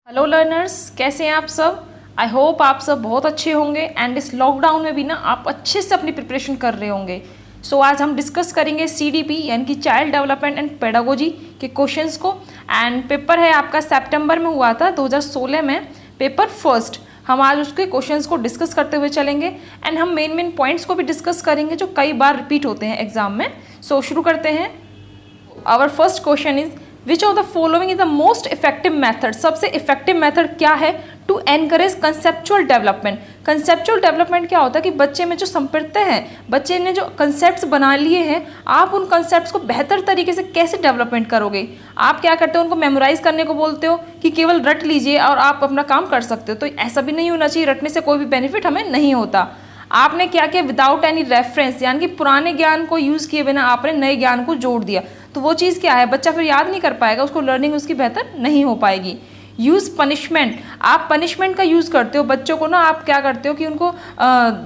Hello learners, कैसे हैं आप सब। आई होप आप सब बहुत अच्छे होंगे एंड इस लॉकडाउन में भी ना आप अच्छे से अपनी प्रिपरेशन कर रहे होंगे। सो आज हम डिस्कस करेंगे CDP यानी कि चाइल्ड डेवलपमेंट एंड पेडागोजी के क्वेश्चंस को। एंड पेपर है आपका सितंबर में हुआ था 2016 में, पेपर फर्स्ट। हम आज उसके क्वेश्चंस को डिस्कस करते हुए चलेंगे एंड हम मेन पॉइंट्स को भी डिस्कस करेंगे जो कई बार रिपीट होते हैं एग्जाम में। सो शुरू करते हैं। Our first question is which of the following is the most effective method. सबसे इफेक्टिव मेथड क्या है to encourage conceptual development. Conceptual development क्या होता है कि बच्चे में जो संप्रदाय है, बच्चे ने जो कंसेप्ट्स बना लिए हैं, आप उन कंसेप्ट्स को बेहतर तरीके से कैसे डेवलपमेंट करोगे। आप क्या करते हो, उनको मेमोराइज करने को बोलते हो कि केवल रट लीजिए और आप अपना काम कर सकते हो। तो ऐसा भी नहीं होना चाहिए, रटने से कोई भी बेनिफिट हमें नहीं होता। आपने क्या किया, विदाउट एनी रेफरेंस यानी कि पुराने ज्ञान को यूज़ किए बिना आपने नए ज्ञान को जोड़ दिया, तो वो चीज़ क्या है, बच्चा फिर याद नहीं कर पाएगा, उसको लर्निंग उसकी बेहतर नहीं हो पाएगी। यूज़ पनिशमेंट, आप पनिशमेंट का यूज़ करते हो बच्चों को ना, आप क्या करते हो कि उनको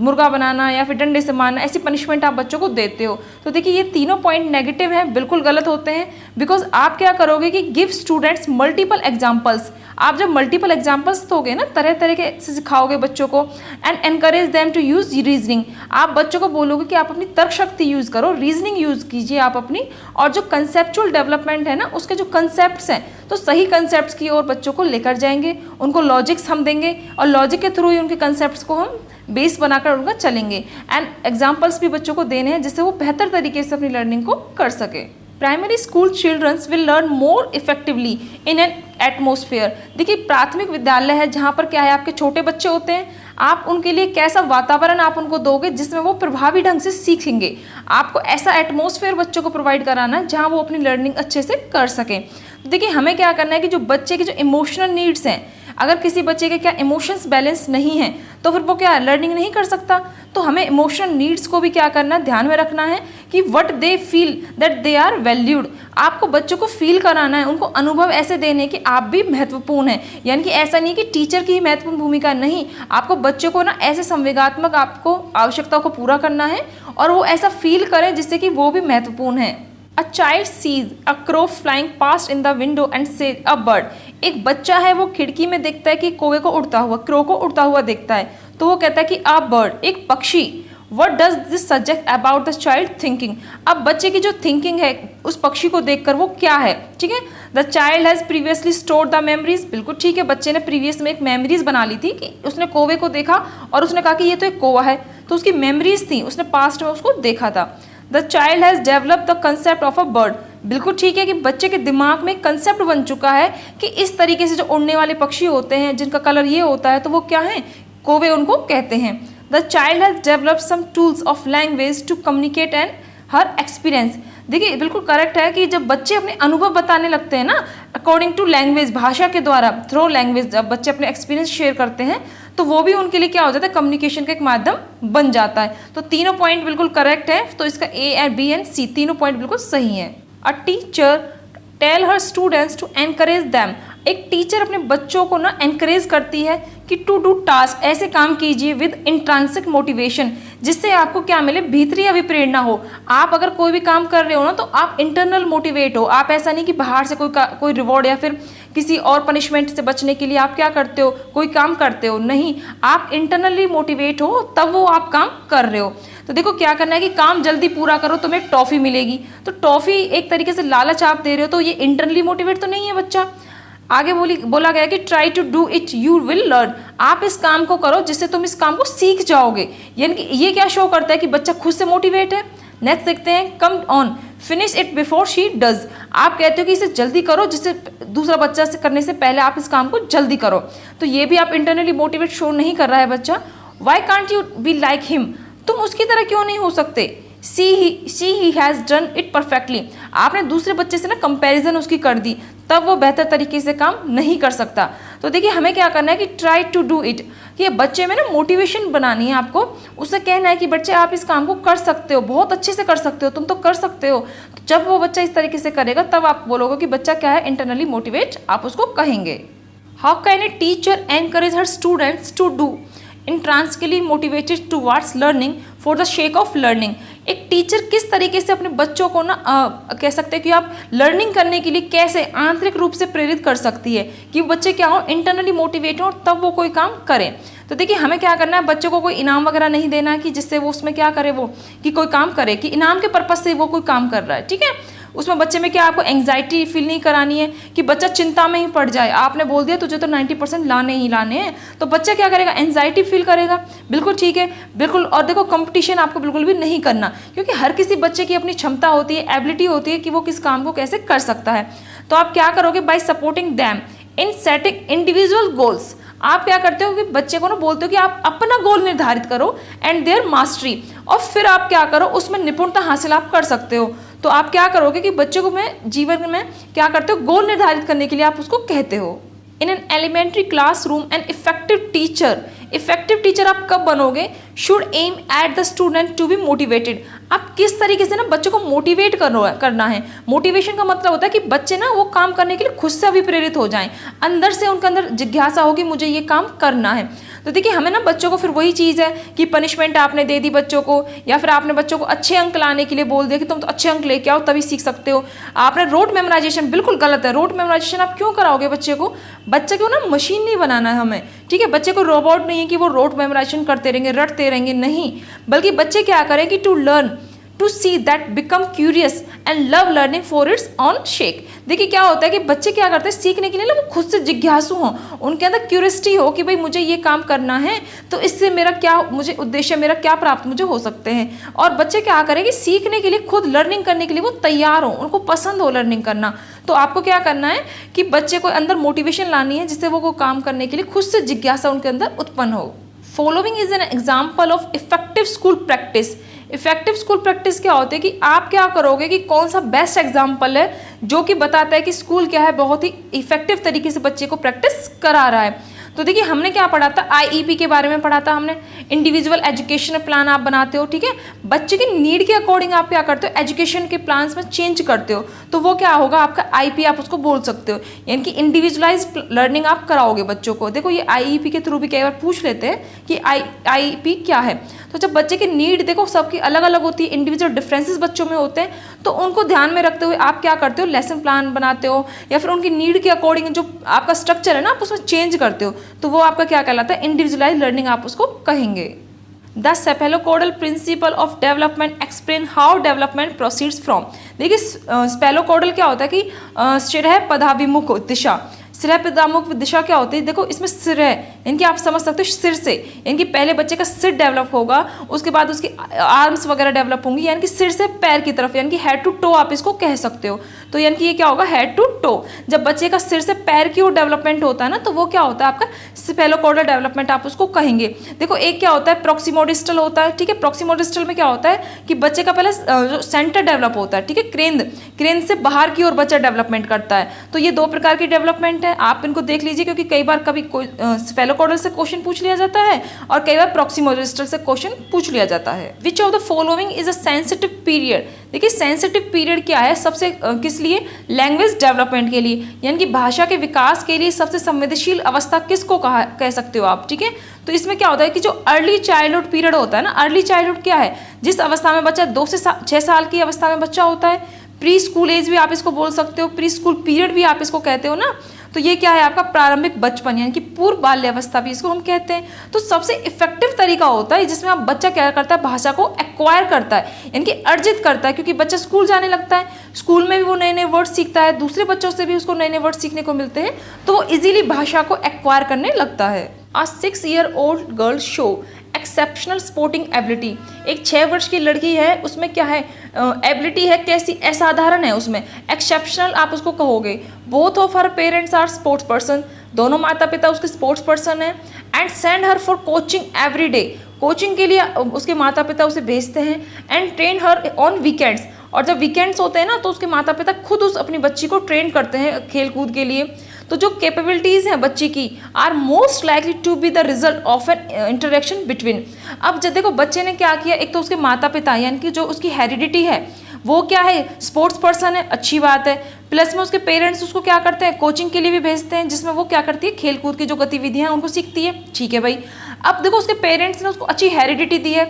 मुर्गा बनाना या फिर डंडे से मारना, ऐसी पनिशमेंट आप बच्चों को देते हो। तो देखिए ये तीनों पॉइंट नेगेटिव हैं, बिल्कुल गलत होते हैं। बिकॉज आप क्या करोगे कि गिव स्टूडेंट्स मल्टीपल एग्जाम्पल्स। आप जब मल्टीपल एग्जाम्पल्स दोगे ना, तरह तरह के से सिखाओगे बच्चों को। And encourage them to use reasoning, आप बच्चों को बोलोगे कि आप अपनी तर्क शक्ति यूज़ करो, रीजनिंग यूज़ कीजिए आप अपनी। और जो कंसेप्चुअल डेवलपमेंट है ना, उसके जो कंसेप्ट्स हैं, तो सही कंसेप्ट्स की ओर बच्चों को लेकर जाएंगे, उनको लॉजिक्स हम देंगे और लॉजिक के थ्रू ही उनके कंसेप्ट्स को हम बेस बनाकर उनका चलेंगे। एंड एग्जाम्पल्स भी बच्चों को देने हैं जिससे वो बेहतर तरीके से अपनी लर्निंग को कर सके। Primary school childrens will learn more effectively in an atmosphere. देखिए प्राथमिक विद्यालय है जहाँ पर क्या है, आपके छोटे बच्चे होते हैं, आप उनके लिए कैसा वातावरण आप उनको दोगे जिसमें वो प्रभावी ढंग से सीखेंगे। आपको ऐसा एटमोसफेयर बच्चों को प्रोवाइड कराना है जहाँ वो अपनी लर्निंग अच्छे से कर सकें। तो देखिए हमें क्या करना है कि जो बच्चे की जो इमोशनल नीड्स हैं, अगर किसी बच्चे के क्या इमोशंस बैलेंस नहीं है तो फिर वो क्या लर्निंग नहीं कर सकता। तो हमें इमोशनल नीड्स को भी क्या करना है, ध्यान में रखना है कि what they feel that they are valued. आपको बच्चों को फील कराना है, उनको अनुभव ऐसे देने कि आप भी महत्वपूर्ण हैं। यानी कि ऐसा नहीं कि टीचर की ही महत्वपूर्ण भूमिका, नहीं, आपको बच्चों को ना ऐसे संवेगात्मक आपको आवश्यकताओं को पूरा करना है और वो ऐसा फील करें जिससे कि वो भी महत्वपूर्ण है। A child sees a crow flying past in the window and says a bird। एक बच्चा है वो खिड़की में देखता है कि कौवे को उड़ता हुआ, क्रो को उड़ता हुआ देखता है, तो वो कहता है कि a bird, एक पक्षी। What does this suggest about the child thinking। अब बच्चे की जो थिंकिंग है उस पक्षी को देखकर वो क्या है, ठीक है। The child has previously stored the memories। बिल्कुल ठीक है, बच्चे ने प्रीवियस में एक मेमोरीज बना ली थी कि उसने कौवे को देखा और उसने कहा कि ये तो एक कौवा है, तो उसकी मेमोरीज थी, उसने पास्ट में उसको देखा था। The child has develop the concept of a bird. बिल्कुल ठीक है कि बच्चे के दिमाग में कंसेप्ट बन चुका है कि इस तरीके से जो उड़ने वाले पक्षी होते हैं जिनका कलर ये होता है तो वो क्या है, कौवे उनको कहते हैं। The child has develop some tools of language to communicate and her experience. देखिए बिल्कुल करेक्ट है कि जब बच्चे अपने अनुभव बताने लगते हैं ना, अकॉर्डिंग टू लैंग्वेज, भाषा के द्वारा, थ्रू लैंग्वेज, जब बच्चे अपने एक्सपीरियंस शेयर करते हैं तो वो भी उनके लिए क्या हो जाता है, कम्युनिकेशन का एक माध्यम बन जाता है। तो तीनों पॉइंट बिल्कुल करेक्ट है, तो इसका A और B एंड C तीनों पॉइंट बिल्कुल सही है। A teacher tell her students to encourage them. एक टीचर अपने बच्चों को ना एनकरेज करती है कि टू डू टास्क, ऐसे काम कीजिए विद इंट्रांसिक मोटिवेशन, जिससे आपको क्या मिले, भीतरी अभिप्रेरणा हो। आप अगर कोई भी काम कर रहे हो ना तो आप इंटरनल मोटिवेट हो। आप ऐसा नहीं कि बाहर से कोई रिवॉर्ड या फिर किसी और पनिशमेंट से बचने के लिए आप क्या करते हो, कोई काम करते हो, नहीं, आप इंटरनली मोटिवेट हो तब वो आप काम कर रहे हो। तो देखो क्या करना है कि काम जल्दी पूरा करो, तुम्हें टॉफ़ी मिलेगी, तो टॉफ़ी एक तरीके से लालच आप दे रहे हो, तो ये इंटरनली मोटिवेट तो नहीं है बच्चा। आगे बोला गया कि try to do it you will learn. आप इस काम को करो जिससे तुम इस काम को सीख जाओगे। यानी कि ये क्या शो करता है कि बच्चा खुद से मोटिवेट है। नेक्स्ट देखते हैं, come on finish it before she does. आप कहते हो कि इसे जल्दी करो जिससे दूसरा बच्चा से करने से पहले आप इस काम को जल्दी करो, तो ये भी आप इंटरनली मोटिवेट शो नहीं कर रहा है बच्चा। Why can't you be like him, तुम उसकी तरह क्यों नहीं हो सकते। See he has done it perfectly. आपने दूसरे बच्चे से ना कंपैरिजन उसकी कर दी, तब वो बेहतर तरीके से काम नहीं कर सकता। तो देखिए हमें क्या करना है कि ट्राई टू डू इट, कि बच्चे में ना मोटिवेशन बनानी है आपको। उससे कहना है कि बच्चे आप इस काम को कर सकते हो, बहुत अच्छे से कर सकते हो, तुम तो कर सकते हो। जब वो बच्चा इस तरीके से करेगा तब आप बोलोगे कि बच्चा क्या है, इंटरनली मोटिवेट, आप उसको कहेंगे। How can a teacher encourage her students to do intrinsically motivated towards learning for the sake of learning. एक टीचर किस तरीके से अपने बच्चों को ना कह सकते हैं कि आप लर्निंग करने के लिए कैसे आंतरिक रूप से प्रेरित कर सकती है कि बच्चे क्या हो, इंटरनली मोटिवेट हो, तब वो कोई काम करें। तो देखिए हमें क्या करना है, बच्चों को कोई इनाम वगैरह नहीं देना है कि जिससे वो उसमें क्या करे, वो कि कोई काम करे कि इनाम के पर्पज से वो कोई काम कर रहा है, ठीक है। उसमें बच्चे में क्या आपको एंग्जाइटी फील नहीं करानी है कि बच्चा चिंता में ही पड़ जाए। आपने बोल दिया तुझे तो 90% लाने ही लाने हैं, तो बच्चा क्या करेगा, एंग्जाइटी फील करेगा। बिल्कुल ठीक है, बिल्कुल। और देखो कंपटीशन आपको बिल्कुल भी नहीं करना, क्योंकि हर किसी बच्चे की अपनी क्षमता होती है, एबिलिटी होती है कि वो किस काम को कैसे कर सकता है। तो आप क्या करोगे, bye supporting them in setting individual goals. आप क्या करते हो कि बच्चे को ना बोलते हो कि आप अपना गोल निर्धारित करो एंड देयर मास्टरी, और फिर आप क्या करो, उसमें निपुणता हासिल आप कर सकते हो। तो आप क्या करोगे कि बच्चों को में जीवन में क्या करते हो, गोल निर्धारित करने के लिए आप उसको कहते हो। In an elementary classroom an effective teacher आप कब बनोगे, should aim at the student to be motivated. आप किस तरीके से ना बच्चों को मोटिवेट करना है। मोटिवेशन का मतलब होता है कि बच्चे ना वो काम करने के लिए खुद से अभिप्रेरित हो जाएं, अंदर से उनके अंदर जिज्ञासा होगी मुझे ये काम करना है। तो देखिए हमें ना बच्चों को फिर वही चीज़ है कि पनिशमेंट आपने दे दी बच्चों को, या फिर आपने बच्चों को अच्छे अंक लाने के लिए बोल दिया कि तुम तो अच्छे अंक लेके आओ तभी सीख सकते हो। आपने रोट मेमोराइजेशन, बिल्कुल गलत है। रोट मेमोराइजेशन आप क्यों कराओगे बच्चे को ना मशीन नहीं बनाना है हमें, ठीक है। बच्चे को रोबोट नहीं है कि वो रोट मेमोराइजेशन करते रहेंगे, रटते रहेंगे, नहीं। बल्कि बच्चे क्या करें कि to learn, to see that, become curious and love learning for its own sake. देखिए क्या होता है कि बच्चे क्या करते हैं, सीखने के लिए ना वो खुद से जिज्ञासु हों, उनके अंदर क्यूरियोसिटी हो कि भाई मुझे ये काम करना है तो इससे मेरा क्या मुझे उद्देश्य, मेरा क्या प्राप्त मुझे हो सकते हैं। और बच्चे क्या करें कि सीखने के लिए, खुद लर्निंग करने के लिए वो तैयार हो, उनको पसंद हो लर्निंग करना। तो आपको क्या करना है कि बच्चे को अंदर मोटिवेशन लानी है जिससे वो काम करने के लिए खुद से जिज्ञासा उनके अंदर उत्पन्न हो। Following is an example of effective school practice. Effective school practice क्या होती है कि आप क्या करोगे कि कौन सा बेस्ट एग्जाम्पल है जो कि बताता है कि स्कूल क्या है, बहुत ही इफेक्टिव तरीके से बच्चे को प्रैक्टिस करा रहा है। तो देखिए हमने क्या पढ़ा था, आईईपी के बारे में पढ़ा था हमने। इंडिविजुअल एजुकेशन प्लान आप बनाते हो, ठीक है। बच्चे की नीड के अकॉर्डिंग आप क्या करते हो, एजुकेशन के प्लान्स में चेंज करते हो, तो वो क्या होगा आपका आईपी, आप उसको बोल सकते हो। यानी कि इंडिविजुअलाइज लर्निंग आप कराओगे बच्चों को। देखो ये आईईपी के थ्रू भी कई बार पूछ लेते हैं कि आईईपी क्या है। तो जब बच्चे की नीड देखो सबकी अलग अलग होती है, इंडिविजुअल डिफरेंसेस बच्चों में होते हैं, तो उनको ध्यान में रखते हुए आप क्या करते हो, लेसन प्लान बनाते हो, या फिर उनकी नीड के अकॉर्डिंग जो आपका स्ट्रक्चर है ना आप उसमें चेंज करते हो, तो वो आपका क्या कहलाता है, इंडिविजुअलाइज लर्निंग आप उसको कहेंगे। The cephalocaudal principle of development explain how development proceeds from. देखिए स्पेलोकोडल क्या होता है कि शिरह पदाभिमुख दिशा, सिर पदामुख दिशा क्या होती है, देखो इसमें सिर है, इनकी आप समझ सकते हो सिर से, इनकी पहले बच्चे का सिर डेवलप होगा, उसके बाद उसकी आर्म्स वगैरह डेवलप होंगी, यानी कि सिर से पैर की तरफ, यानी कि हेड टू टो आप इसको कह सकते हो। तो यानी कि ये क्या होगा, हेड टू टो। जब बच्चे का सिर से पैर की ओर डेवलपमेंट होता है ना, तो वो क्या होता है आपका स्पेलोकोडल डेवलपमेंट आप उसको कहेंगे। देखो एक क्या होता है, प्रॉक्सिमोडिस्टल होता है, ठीक है। प्रॉक्सिमोडिस्टल में क्या होता है कि बच्चे का पहले जो सेंटर डेवलप होता है, ठीक है, क्रेन से बाहर की ओर बच्चा डेवलपमेंट करता है। तो ये दो प्रकार की डेवलपमेंट है, आप इनको देख लीजिए, क्योंकि कई बार कभी स्पेलोकोडल से क्वेश्चन पूछ लिया जाता है और कई बार प्रॉक्सिमोडिस्टल से क्वेश्चन पूछ लिया जाता है। विच of the following is a sensitive period. देखिए सेंसिटिव पीरियड क्या है, सबसे किस लिए, लैंग्वेज डेवलपमेंट के लिए, यानी कि भाषा के विकास के लिए सबसे संवेदनशील अवस्था किसको कह सकते हो आप, ठीक है। तो इसमें क्या होता है कि जो अर्ली चाइल्डहुड पीरियड होता है ना, अर्ली चाइल्डहुड क्या है, जिस अवस्था में बच्चा 2 से 6 साल की अवस्था में बच्चा होता है, प्री स्कूल एज भी आप इसको बोल सकते हो, प्री स्कूल पीरियड भी आप इसको कहते हो ना। तो ये क्या है आपका प्रारंभिक बचपन, यानी कि पूर्व बाल्यावस्था भी इसको हम कहते हैं। तो सबसे इफेक्टिव तरीका होता है जिसमें आप बच्चा क्या करता है, भाषा को एक्वायर करता है, यानी कि अर्जित करता है, क्योंकि बच्चा स्कूल जाने लगता है, स्कूल में भी वो नए नए वर्ड सीखता है, दूसरे बच्चों से भी उसको नए नए वर्ड सीखने को मिलते हैं, तो वो इजीली भाषा को एक्वायर करने लगता है। A 6-year-old girl show exceptional sporting ability. एक 6 वर्ष की लड़की है, उसमें क्या है, एबिलिटी है कैसी, असाधारण है, उसमें एक्सेप्शनल आप उसको कहोगे। Both of her parents are sports person, दोनों माता पिता उसके स्पोर्ट्स पर्सन है। And send her for coaching every day, coaching के लिए उसके माता पिता उसे भेजते हैं। And train her on weekends, और जब वीकेंड्स होते हैं ना तो उसके माता पिता खुद उस अपनी बच्ची को ट्रेन करते हैं खेल कूद के लिए। तो जो कैपेबिलिटीज़ हैं बच्ची की are most likely to be the result of an interaction between. अब जब देखो बच्चे ने क्या किया, एक तो उसके माता पिता यानी कि जो उसकी हेरिडिटी है वो क्या है, स्पोर्ट्स पर्सन है, अच्छी बात है। प्लस में उसके पेरेंट्स उसको क्या करते हैं, कोचिंग के लिए भी भेजते हैं, जिसमें वो क्या करती है, खेल कूद की जो गतिविधियाँ हैं उनको सीखती है, ठीक है भाई। अब देखो उसके पेरेंट्स ने उसको अच्छी हेरिडिटी दी है,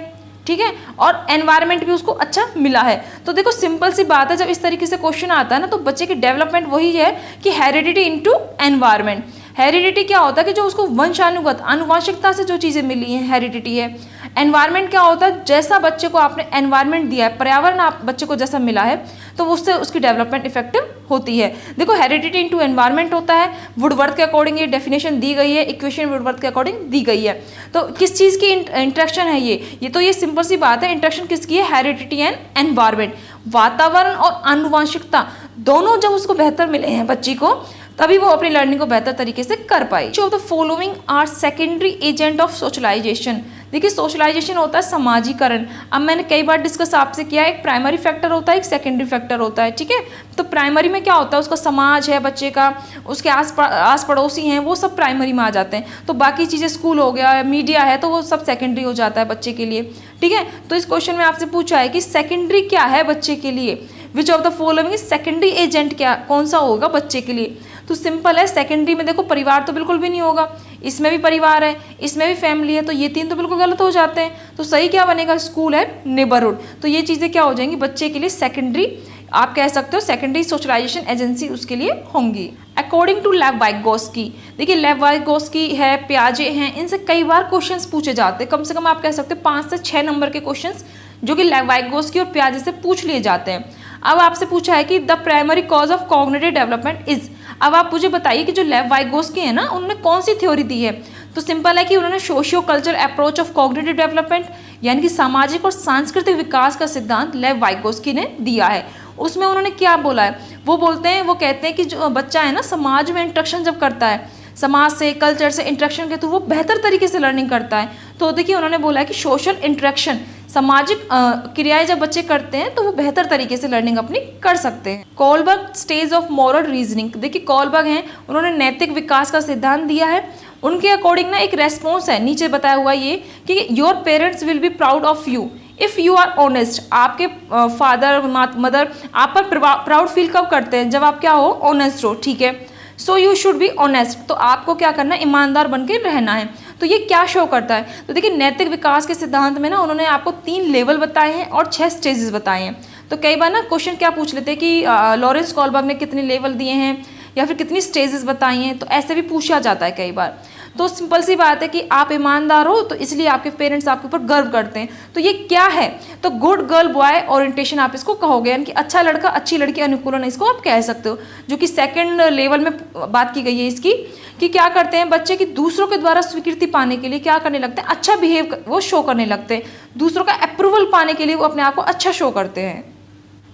ठीक है, और एनवायरनमेंट भी उसको अच्छा मिला है। तो देखो सिंपल सी बात है, जब इस तरीके से क्वेश्चन आता है ना तो बच्चे की डेवलपमेंट वही है कि हेरिडिटी इनटू एनवायरनमेंट। हेरिडिटी क्या होता है कि जो उसको वंशानुगत आनुवंशिकता से जो चीज़ें मिली हैं हेरिडिटी है। एनवायरनमेंट क्या होता है, जैसा बच्चे को आपने एनवायरनमेंट दिया है, पर्यावरण आप बच्चे को जैसा मिला है तो उससे उसकी डेवलपमेंट इफेक्टिव होती है। देखो हेरिडिटी इनटू एनवायरनमेंट होता है, वुडवर्थ के अकॉर्डिंग ये डेफिनेशन दी गई है, इक्वेशन वुडवर्थ के अकॉर्डिंग दी गई है। तो किस चीज़ की इंटरेक्शन है ये तो ये सिंपल सी बात है, इंटरेक्शन किसकी है, हेरिडिटी एंड एनवायरनमेंट। वातावरण और आनुवंशिकता दोनों जब उसको बेहतर मिले हैं बच्ची को, तभी वो अपनी लर्निंग को बेहतर तरीके से कर पाई। जो the following are secondary agent of socialization. देखिए सोशलाइजेशन होता है समाजीकरण। अब मैंने कई बार डिस्कस आपसे किया है, एक प्राइमरी फैक्टर होता है, एक सेकेंडरी फैक्टर होता है, ठीक है। तो प्राइमरी में क्या होता है, उसका समाज है बच्चे का, उसके आस पड़ोसी हैं, वो सब प्राइमरी में आ जाते हैं। तो बाकी चीज़ें स्कूल हो गया, मीडिया है, तो वो सब सेकेंडरी हो जाता है बच्चे के लिए, ठीक है। तो इस क्वेश्चन में आपसे पूछा है कि सेकेंडरी क्या है बच्चे के लिए, विच of the following secondary agent क्या कौन सा होगा बच्चे के लिए। तो सिंपल है, सेकेंडरी में देखो परिवार तो बिल्कुल भी नहीं होगा, इसमें भी परिवार है, इसमें भी फैमिली है, तो ये तीन तो बिल्कुल गलत हो जाते हैं। तो सही क्या बनेगा, स्कूल है, नेबरहुड। तो ये चीज़ें क्या हो जाएंगी बच्चे के लिए सेकेंडरी, आप कह सकते हो सेकेंडरी सोशलाइजेशन एजेंसी उसके लिए होंगी। अकॉर्डिंग टू लेव वाइगोस्की, देखिए लेव वाइगोस्की है, पियाजे हैं, इनसे कई बार क्वेश्चंस पूछे जाते हैं, कम से कम आप कह सकते हो 5 से 6 नंबर के क्वेश्चंस जो कि लेव वाइगोस्की और पियाजे से पूछ लिए जाते हैं। अब आपसे पूछा है कि the primary cause of cognitive development is. अब आप मुझे बताइए कि जो लेव वाइगोस्की है ना, उन्होंने कौन सी थ्योरी दी है। तो सिंपल है कि उन्होंने socio culture approach of cognitive development, यानी कि सामाजिक और सांस्कृतिक विकास का सिद्धांत लेव वाइगोस्की ने दिया है। उसमें उन्होंने क्या बोला है, वो बोलते हैं, वो कहते हैं कि जो बच्चा है ना समाज में इंटरेक्शन जब करता है, समाज से कल्चर से इंटरेक्शन के थ्रू वो बेहतर तरीके से लर्निंग करता है। तो देखिए उन्होंने बोला है कि सोशल इंटरेक्शन, सामाजिक क्रियाएं जब बच्चे करते हैं तो वो बेहतर तरीके से लर्निंग अपनी कर सकते हैं। Kohlberg stage of moral reasoning, देखिए कोलबर्ग हैं, उन्होंने नैतिक विकास का सिद्धांत दिया है। उनके अकॉर्डिंग ना एक रेस्पॉन्स है नीचे बताया हुआ ये कि your parents will be proud of you if you are honest. आपके फादर मदर आप पर प्राउड फील कब करते हैं, जब आप क्या हो, ऑनेस्ट हो, ठीक है। So you should be honest, तो आपको क्या करना है, ईमानदार बन के रहना है। तो ये क्या शो करता है, तो देखिए नैतिक विकास के सिद्धांत में ना उन्होंने आपको 3 लेवल बताए हैं और 6 स्टेजेस बताए हैं। तो कई बार ना क्वेश्चन क्या पूछ लेते हैं कि लॉरेंस कोलबर्ग ने कितने लेवल दिए हैं या फिर कितनी स्टेजेस बताई हैं, तो ऐसे भी पूछा जाता है कई बार। तो सिंपल सी बात है कि आप ईमानदार हो तो इसलिए आपके पेरेंट्स आपके ऊपर गर्व करते हैं। तो ये क्या है, तो गुड गर्ल बॉय ओरिएंटेशन आप इसको कहोगे, यानी कि अच्छा लड़का अच्छी लड़की अनुकूलन इसको आप कह सकते हो, जो कि सेकंड लेवल में बात की गई है इसकी, कि क्या करते हैं बच्चे की दूसरों के द्वारा स्वीकृति पाने के लिए क्या करने लगते हैं, अच्छा बिहेव वो शो करने लगते हैं, दूसरों का अप्रूवल पाने के लिए वो अपने आप को अच्छा शो करते हैं।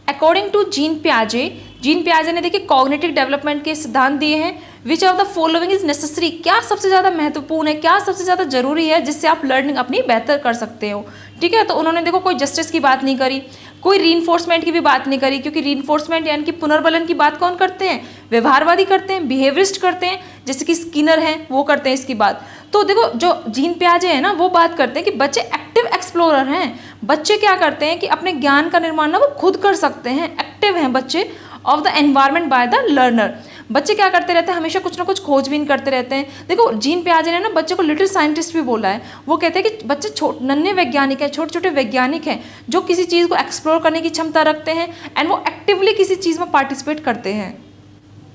अकॉर्डिंग टू जीन पियाजे ने देखिए कॉग्निटिव डेवलपमेंट के सिद्धांत दिए हैं। विच of the following is necessary, क्या सबसे ज़्यादा महत्वपूर्ण है, क्या सबसे ज़्यादा जरूरी है जिससे आप लर्निंग अपनी बेहतर कर सकते हो, ठीक है। तो उन्होंने देखो कोई जस्टिस की बात नहीं करी, कोई रीइंफोर्समेंट की भी बात नहीं करी, क्योंकि रीइंफोर्समेंट यानी कि पुनर्बलन की बात कौन करते हैं, व्यवहारवादी करते हैं, बिहेवियरिस्ट करते हैं, जैसे कि स्किनर हैं वो करते हैं इसकी बात। तो देखो जो जीन पियाजे है ना वो बात करते हैं कि बच्चे एक्टिव एक्सप्लोरर हैं, बच्चे क्या करते हैं कि अपने ज्ञान का निर्माण ना वो खुद कर सकते हैं, एक्टिव हैं बच्चे of the environment by the learner. बच्चे क्या करते रहते हैं, हमेशा कुछ ना कुछ खोजबीन करते रहते हैं। देखो जीन पियाजे ने ना बच्चे को लिटिल साइंटिस्ट भी बोला है, वो कहते हैं कि बच्चे नन्हे वैज्ञानिक हैं, छोटे छोटे वैज्ञानिक हैं जो किसी चीज़ को एक्सप्लोर करने की क्षमता रखते हैं एंड वो एक्टिवली किसी चीज़ में पार्टिसिपेट करते हैं।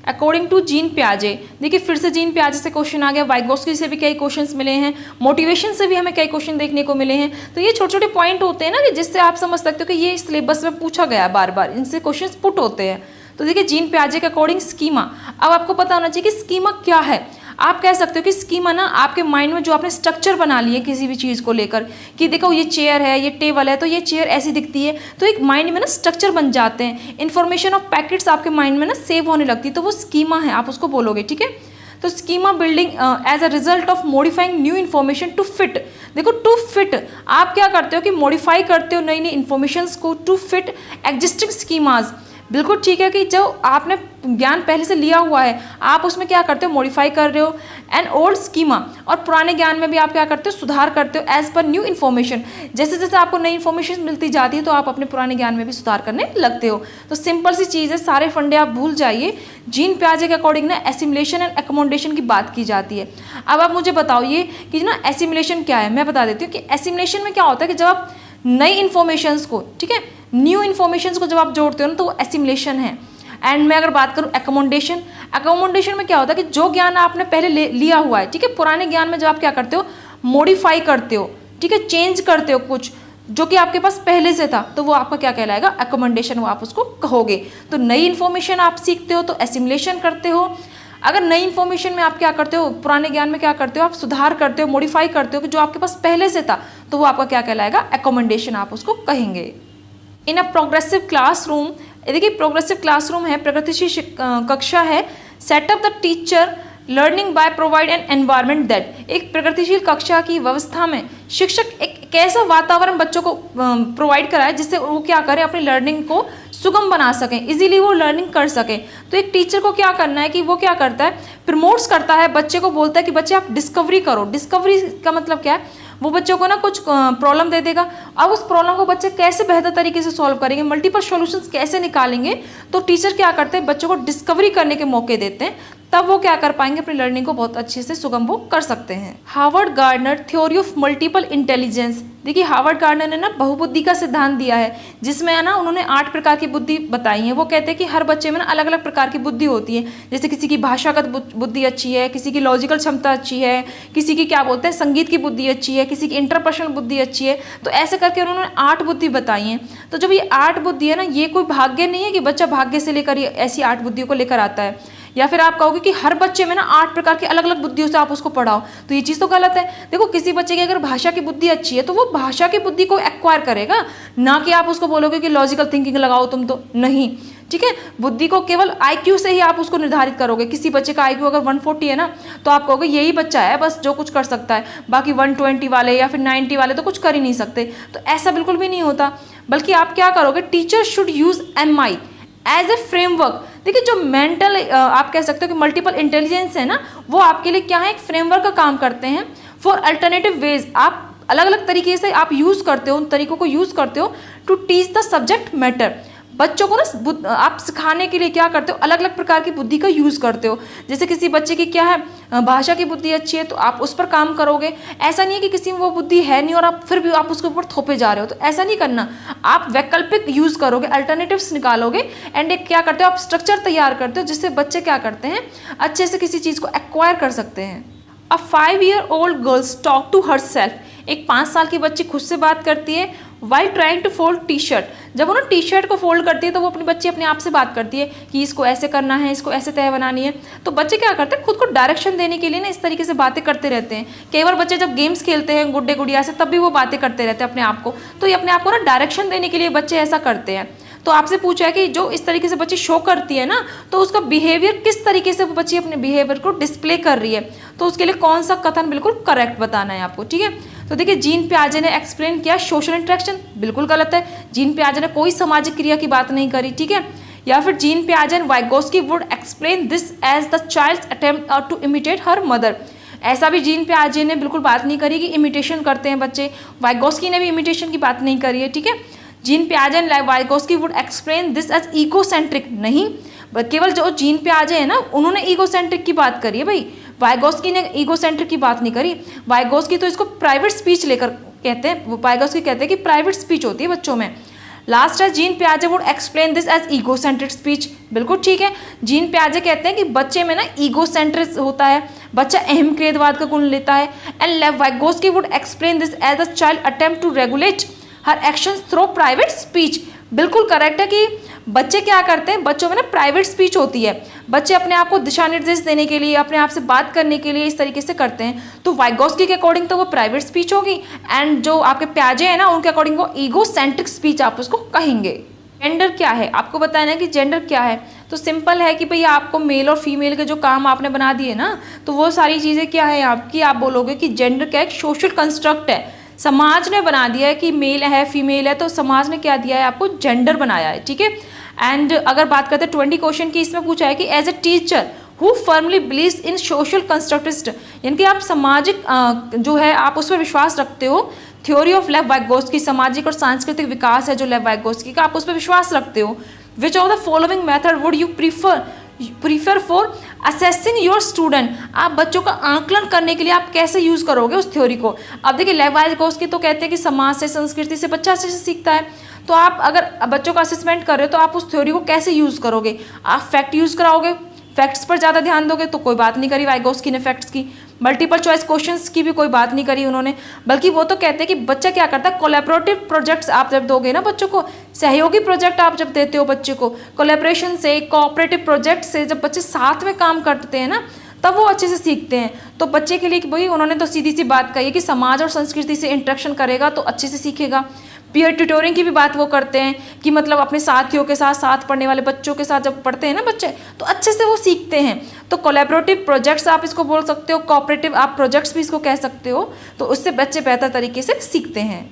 अकॉर्डिंग टू जीन पियाजे, देखिए फिर से जीन पियाजे से क्वेश्चन आ गया, वाइगोस्की से भी कई क्वेश्चंस मिले हैं, मोटिवेशन से भी हमें कई क्वेश्चन देखने को मिले हैं। तो ये छोटे छोटे पॉइंट होते हैं ना कि जिससे आप समझ सकते हो कि ये सिलेबस में पूछा गया है, बार बार इनसे क्वेश्चंस पुट होते हैं। तो देखिए जीन पियाजे के अकॉर्डिंग स्कीमा, अब आपको पता होना चाहिए कि स्कीमा क्या है। आप कह सकते हो कि स्कीमा ना आपके माइंड में जो आपने स्ट्रक्चर बना लिए किसी भी चीज़ को लेकर, कि देखो ये चेयर है, ये टेबल है, तो ये चेयर ऐसी दिखती है, तो एक माइंड में ना स्ट्रक्चर बन जाते हैं, इन्फॉर्मेशन ऑफ पैकेट्स आपके माइंड में ना सेव होने लगती है, तो वो स्कीमा है, आप उसको बोलोगे, ठीक है। तो schema building as a result of modifying new information to fit, देखो टू फिट आप क्या करते हो कि मॉडिफाई करते हो नई नई इन्फॉर्मेशन को टू फिट एग्जिस्टिंग स्कीमाज। बिल्कुल ठीक है कि जो आपने ज्ञान पहले से लिया हुआ है आप उसमें क्या करते हो, मॉडिफाई कर रहे हो एन ओल्ड स्कीमा, और पुराने ज्ञान में भी आप क्या करते हो, सुधार करते हो एज पर न्यू इन्फॉर्मेशन। जैसे जैसे आपको नई इन्फॉर्मेशन मिलती जाती है तो आप अपने पुराने ज्ञान में भी सुधार करने लगते हो। तो सिंपल सी चीज़ है, सारे फंडे आप भूल जाइए। जीन पियाजे के अकॉर्डिंग ना एसिमुलेशन एंड एकोमोडेशन की बात की जाती है। अब आप मुझे बताओ ये कि ना एसिमुलेशन क्या है, मैं बता देती हूँ कि एसिमुलेशन में क्या होता है कि जब आप नई इन्फॉर्मेशंस को, ठीक है, न्यू इन्फॉर्मेशंस को जब आप जोड़ते हो ना तो वो एसिमुलेशन है। एंड मैं अगर बात करूँ एकोमोडेशन, एकोमोडेशन में क्या होता है कि जो ज्ञान आपने पहले लिया हुआ है, ठीक है, पुराने ज्ञान में जब आप क्या करते हो, मॉडिफाई करते हो, ठीक है, चेंज करते हो कुछ जो कि आपके पास पहले से था, तो वो आपका क्या कहलाएगा, एकोमोडेशन, वो आप उसको कहोगे। तो नई इन्फॉर्मेशन आप सीखते हो तो एसिमुलेशन करते हो। अगर नई इन्फॉर्मेशन में आप क्या करते हो, पुराने ज्ञान में क्या करते हो, आप सुधार करते हो, मॉडिफाई करते हो कि जो आपके पास पहले से था, तो वो आपका क्या कहलाएगा, एकोमोडेशन आप उसको कहेंगे। इन अ प्रोग्रेसिव क्लासरूम, देखिए प्रोग्रेसिव क्लासरूम है, प्रगतिशील कक्षा है। Setup the teacher learning by provide an environment that, एक प्रगतिशील कक्षा की व्यवस्था में शिक्षक एक ऐसा वातावरण बच्चों को प्रोवाइड कराए जिससे वो क्या करें, अपनी लर्निंग को सुगम बना सकें, इजीली वो लर्निंग कर सकें। तो एक टीचर को क्या करना है कि वो क्या करता है, प्रमोट्स करता है, बच्चे को बोलता है कि बच्चे आप डिस्कवरी करो। डिस्कवरी का मतलब क्या है, वो बच्चों को ना कुछ प्रॉब्लम दे देगा, अब उस प्रॉब्लम को बच्चे कैसे बेहतर तरीके से सॉल्व करेंगे, मल्टीपल सॉल्यूशंस कैसे निकालेंगे, तो टीचर क्या करते हैं, बच्चों को डिस्कवरी करने के मौके देते हैं, तब वो क्या कर पाएंगे, अपनी लर्निंग को बहुत अच्छे से सुगम वो कर सकते हैं। Harvard gardener theory of multiple intelligence, देखिए हार्वर्ड गार्डनर ने ना बहुबुद्धि का सिद्धांत दिया है, जिसमें है ना उन्होंने 8 प्रकार की बुद्धि बताई है। वो कहते हैं कि हर बच्चे में ना अलग अलग प्रकार की बुद्धि होती है, जैसे किसी की भाषागत बुद्धि अच्छी है, किसी की लॉजिकल क्षमता अच्छी है, किसी की क्या बोलते हैं संगीत की बुद्धि अच्छी है, किसी की इंटरपर्सनल बुद्धि अच्छी है। तो ऐसे करके उन्होंने 8 बुद्धि बताई हैं। तो जब ये 8 बुद्धि है ना, ये कोई भाग्य नहीं है कि बच्चा भाग्य से लेकर ऐसी 8 बुद्धियों को लेकर आता है, या फिर आप कहोगे कि हर बच्चे में ना 8 प्रकार की अलग अलग बुद्धियों से आप उसको पढ़ाओ, तो ये चीज़ तो गलत है। देखो किसी बच्चे की अगर भाषा की बुद्धि अच्छी है तो वो भाषा की बुद्धि को एक्वायर करेगा, ना कि आप उसको बोलोगे कि लॉजिकल थिंकिंग लगाओ तुम, तो नहीं, ठीक है। बुद्धि को केवल IQ से ही आप उसको निर्धारित करोगे। किसी बच्चे का IQ अगर 140 है ना, तो आप कहोगे यही बच्चा है बस जो कुछ कर सकता है, बाकी 120 वाले या फिर 90 वाले तो कुछ कर ही नहीं सकते। तो ऐसा बिल्कुल भी नहीं होता, बल्कि आप क्या करोगे, teacher should use MI as a framework. देखिए जो मेंटल आप कह सकते हो कि मल्टीपल इंटेलिजेंस है ना, वो आपके लिए क्या है, एक फ्रेमवर्क का काम करते हैं फॉर अल्टरनेटिव वेज। आप अलग अलग तरीके से आप यूज़ करते हो, उन तरीकों को यूज़ करते हो to teach the subject matter. बच्चों को ना आप सिखाने के लिए क्या करते हो, अलग अलग प्रकार की बुद्धि का यूज़ करते हो। जैसे किसी बच्चे की क्या है, भाषा की बुद्धि अच्छी है तो आप उस पर काम करोगे। ऐसा नहीं है कि किसी में वो बुद्धि है नहीं और आप फिर भी आप उसके ऊपर थोपे जा रहे हो, तो ऐसा नहीं करना। आप वैकल्पिक यूज़ करोगे, अल्टरनेटिव्स निकालोगे, एंड एक क्या करते हो, आप स्ट्रक्चर तैयार करते हो जिससे बच्चे क्या करते हैं, अच्छे से किसी चीज़ को एक्वायर कर सकते हैं। A 5-year-old girls talk to herself, एक 5 साल की बच्ची खुद से बात करती है। While trying to fold T-shirt, जब वो ना टी-शर्ट को फोल्ड करती है तो वो अपनी बच्ची अपने आप से बात करती है कि इसको ऐसे करना है, इसको ऐसे तय बनानी है। तो बच्चे क्या करते हैं, खुद को डायरेक्शन देने के लिए ना इस तरीके से बातें करते रहते हैं। कई बार बच्चे जब गेम्स खेलते हैं गुड्डे गुड़िया से, तब भी वो बातें करते रहते हैं अपने आप को। तो ये अपने आप को ना डायरेक्शन देने के लिए बच्चे ऐसा करते हैं। तो आपसे पूछा है कि जो इस तरीके से बच्ची शो करती है ना, तो उसका बिहेवियर किस तरीके से वो बच्ची अपने बिहेवियर को डिस्प्ले कर रही है, तो उसके लिए कौन सा कथन बिल्कुल करेक्ट बताना है आपको, ठीक है। तो देखिए जीन पियाजे ने एक्सप्लेन किया सोशल इंटरेक्शन, बिल्कुल गलत है। जीन पियाजे ने कोई सामाजिक क्रिया की बात नहीं करी, ठीक है। या फिर जीन पियाजे and Vygotsky would explain this as the child's attempt to imitate her mother, ऐसा भी जीन पियाजे ने बिल्कुल बात नहीं करी कि इमिटेशन करते हैं बच्चे। वाइगोस्की ने भी इमिटेशन की बात नहीं करी है, ठीक है। जीन पियाजे and Vygotsky would explain this as egocentric, नहीं, केवल जो जीन पियाजे है ना उन्होंने ईगोसेंट्रिक की बात करी है भाई, वाइगोस्की ने ईगोसेंट्रिक की बात नहीं करी। वाइगोस्की तो इसको प्राइवेट स्पीच लेकर कहते हैं, वाइगोस्की कहते हैं कि प्राइवेट स्पीच होती है बच्चों में। लास्ट है जीन पियाजे would explain this as egocentric speech, बिल्कुल ठीक है। जीन पियाजे कहते हैं कि बच्चे में ना ईगोसेंट्रिक होता है, बच्चा अहम क्रियावाद का गुण लेता है। And Vygotsky would explain this as a child attempt to regulate her actions through private speech, बिल्कुल करेक्ट है कि बच्चे क्या करते हैं, बच्चों में ना प्राइवेट स्पीच होती है। बच्चे अपने आप को दिशा निर्देश देने के लिए, अपने आप से बात करने के लिए इस तरीके से करते हैं। तो वाइगोस्की के अकॉर्डिंग तो वो प्राइवेट स्पीच होगी, एंड जो आपके पियाजे हैं ना उनके अकॉर्डिंग वो ईगोसेंट्रिक स्पीच आप उसको कहेंगे। जेंडर क्या है, आपको बताना है कि जेंडर क्या है। तो सिंपल है कि भैया आपको मेल और फीमेल के जो काम आपने बना दिए ना, तो वो सारी चीज़ें क्या है आपकी, आप बोलोगे कि जेंडर क्या एक सोशल कंस्ट्रक्ट है, समाज ने बना दिया है कि मेल है फीमेल है, तो समाज ने क्या दिया है आपको, जेंडर बनाया है, ठीक है। एंड अगर बात करते हैं 20 क्वेश्चन की, इसमें पूछा है कि as a teacher who firmly believes in social constructivist, यानी कि आप सामाजिक जो है आप उस पर विश्वास रखते हो। थ्योरी ऑफ लेव वाइगोस्की, सामाजिक और सांस्कृतिक विकास है जो लेव वाइगोस्की का, आप उस पर विश्वास रखते हो। विच of the following method would you prefer prefer for assessing your student, आप बच्चों का आंकलन करने के लिए आप कैसे यूज़ करोगे उस थ्योरी को। अब देखिए लेवाइस-गोस्की तो कहते हैं कि समाज से, संस्कृति से बच्चा अच्छे से सीखता है। तो आप अगर बच्चों का असेसमेंट कर रहे हो तो आप उस थ्योरी को कैसे यूज़ करोगे, आप फैक्ट यूज़ कराओगे, फैक्ट्स पर ज़्यादा ध्यान दोगे तो कोई बात नहीं करी वाइगोस्की ने फैक्ट्स की। मल्टीपल चॉइस क्वेश्चंस की भी कोई बात नहीं करी उन्होंने, बल्कि वो तो कहते हैं कि बच्चा क्या करता है, कोलैबोरेटिव प्रोजेक्ट्स आप जब दोगे ना बच्चों को, सहयोगी प्रोजेक्ट आप जब देते हो बच्चे को, कोलैबोरेशन से, कोऑपरेटिव प्रोजेक्ट से जब बच्चे साथ में काम करते हैं ना तब वो अच्छे से सीखते हैं। तो बच्चे के लिए भाई उन्होंने तो सीधी सी बात कही है कि समाज और संस्कृति से इंटरेक्शन करेगा तो अच्छे से सीखेगा। पीयर ट्यूटोरिंग की भी बात वो करते हैं कि मतलब अपने साथियों के साथ, साथ पढ़ने वाले बच्चों के साथ जब पढ़ते हैं ना बच्चे तो अच्छे से वो सीखते हैं। तो कोलैबोरेटिव प्रोजेक्ट्स आप इसको बोल सकते हो, कोऑपरेटिव आप प्रोजेक्ट्स भी इसको कह सकते हो। तो उससे बच्चे बेहतर तरीके से सीखते हैं।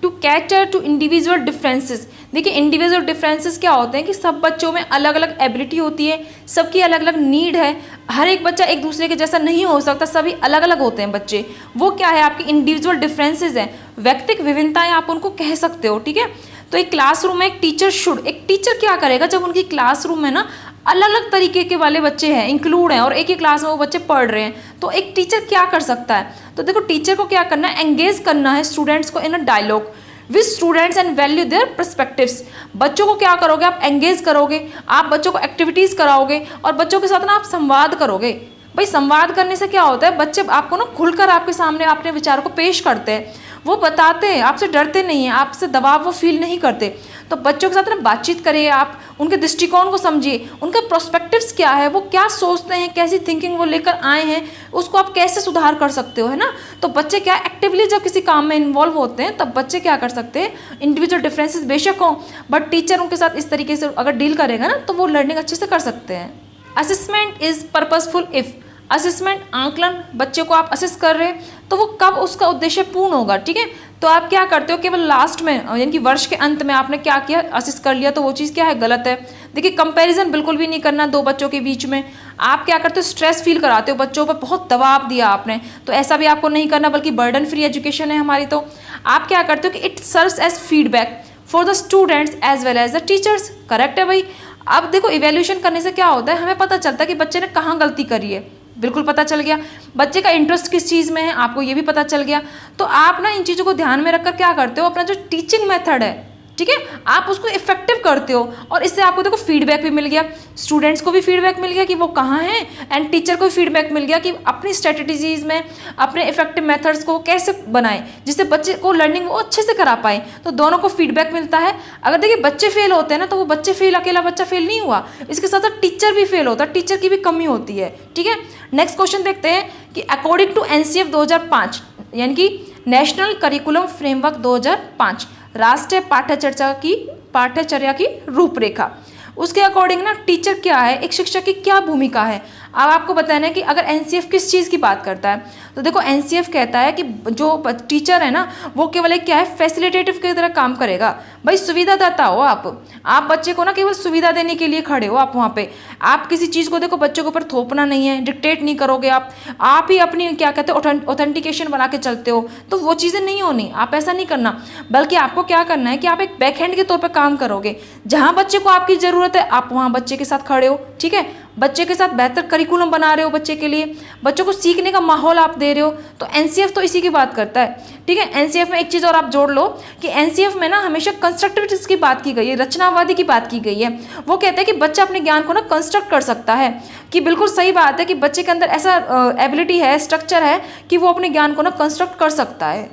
To cater to individual differences, देखिए इंडिविजुअल डिफरेंसेस क्या होते हैं कि सब बच्चों में अलग अलग एबिलिटी होती है, सबकी अलग अलग नीड है, हर एक बच्चा एक दूसरे के जैसा नहीं हो सकता, सभी अलग अलग होते हैं बच्चे। वो क्या है, आपकी इंडिविजुअल डिफरेंसेस हैं, व्यक्तिगत विभिन्नताएं आप उनको कह सकते हो, ठीक है। तो एक क्लासरूम में एक टीचर क्या करेगा जब उनकी क्लासरूम में ना अलग अलग तरीके के वाले बच्चे हैं, इंक्लूड हैं और एक ही क्लास में वो बच्चे पढ़ रहे हैं, तो एक टीचर क्या कर सकता है। तो देखो टीचर को क्या करना है, एंगेज करना है स्टूडेंट्स को in a dialogue with students and value their perspectives. बच्चों को क्या करोगे, आप एंगेज करोगे, आप बच्चों को एक्टिविटीज़ कराओगे और बच्चों के साथ ना आप संवाद करोगे। भाई संवाद करने से क्या होता है, बच्चे आपको ना खुलकर आपके सामने अपने विचारों को पेश करते हैं, वो बताते हैं, आपसे डरते नहीं हैं, आपसे दबाव वो फील नहीं करते। तो बच्चों के साथ ना बातचीत करिए, आप उनके दृष्टिकोण को समझिए, उनका प्रोस्पेक्टिव्स क्या है, वो क्या सोचते हैं, कैसी थिंकिंग वो लेकर आए हैं, उसको आप कैसे सुधार कर सकते हो, है ना। तो बच्चे क्या एक्टिवली जब किसी काम में इन्वॉल्व होते हैं तब बच्चे क्या कर सकते हैं, इंडिविजुअल डिफरेंसेस बेशक हों बट टीचर उनके साथ इस तरीके से अगर डील करेगा ना तो वो लर्निंग अच्छे से कर सकते हैं। Assessment is purposeful if, assessment आंकलन, बच्चे को आप असेस कर रहे हैं तो वो कब उसका उद्देश्य पूर्ण होगा, ठीक है। तो आप क्या करते हो, केवल लास्ट में यानी कि वर्ष के अंत में आपने क्या किया, असेस कर लिया, तो वो चीज़ क्या है, गलत है। देखिए कंपैरिजन बिल्कुल भी नहीं करना दो बच्चों के बीच में। आप क्या करते हो, स्ट्रेस फील कराते हो बच्चों पर, बहुत दबाव दिया आपने, तो ऐसा भी आपको नहीं करना, बल्कि बर्डन फ्री एजुकेशन है हमारी। तो आप क्या करते हो कि it serves as feedback for the students as well as the teachers. Correct है भाई। अब देखो इवेल्यूशन करने से क्या होता है, हमें पता चलता है कि बच्चे ने कहाँ गलती करी है, बिल्कुल पता चल गया। बच्चे का इंटरेस्ट किस चीज़ में है आपको ये भी पता चल गया। तो आप ना इन चीज़ों को ध्यान में रखकर क्या करते हो, अपना जो टीचिंग मेथड है, ठीक है, आप उसको इफेक्टिव करते हो और इससे आपको देखो फीडबैक भी मिल गया, स्टूडेंट्स को भी फीडबैक मिल गया कि वो कहाँ हैं, एंड टीचर को भी फीडबैक मिल गया कि अपनी स्ट्रेटजीज में अपने इफेक्टिव मेथड्स को कैसे बनाएं जिससे बच्चे को लर्निंग वो अच्छे से करा पाए। तो दोनों को फीडबैक मिलता है। अगर देखिए बच्चे फेल होते हैं ना तो वो बच्चे फेल, अकेला बच्चा फेल नहीं हुआ, इसके साथ साथ टीचर भी फेल होता है, टीचर की भी कमी होती है, ठीक है। नेक्स्ट क्वेश्चन देखते हैं कि अकॉर्डिंग टू एनसीएफ 2005 यानी कि नेशनल करिकुलम फ्रेमवर्क 2005, राष्ट्रीय पाठ्यचर्या की रूपरेखा, उसके अकॉर्डिंग ना टीचर क्या है, एक शिक्षक की क्या भूमिका है। अब आपको बताना है कि अगर एनसीएफ किस चीज़ की बात करता है, तो देखो एनसीएफ कहता है कि जो टीचर है ना वो केवल एक क्या है, फैसिलिटेटिव की तरह काम करेगा। भाई सुविधादाता हो आप बच्चे को ना केवल सुविधा देने के लिए खड़े हो, आप वहाँ पे आप किसी चीज़ को देखो बच्चों के ऊपर थोपना नहीं है, डिक्टेट नहीं करोगे आप ही अपनी क्या कहते हो ऑथेंटिकेशन बना के चलते हो, तो वो चीज़ें नहीं होनी, आप ऐसा नहीं करना। बल्कि आपको क्या करना है कि आप एक बैक हैंड के तौर पर काम करोगे, जहाँ बच्चे को आपकी ज़रूरत है आप वहाँ बच्चे के साथ खड़े हो, ठीक है, बच्चे के साथ बेहतर करिकुलम बना रहे हो, बच्चे के लिए बच्चों को सीखने का माहौल आप दे रहे हो। तो एनसीएफ तो इसी की बात करता है, ठीक है। एनसीएफ में एक चीज़ और आप जोड़ लो कि एनसीएफ में ना हमेशा कंस्ट्रक्टिविस्ट की बात की गई है, रचनावादी की बात की गई है। वो कहते हैं कि बच्चा अपने ज्ञान को ना कंस्ट्रक्ट कर सकता है, कि बिल्कुल सही बात है कि बच्चे के अंदर ऐसा एबिलिटी है, स्ट्रक्चर है कि वो अपने ज्ञान को ना कंस्ट्रक्ट कर सकता है।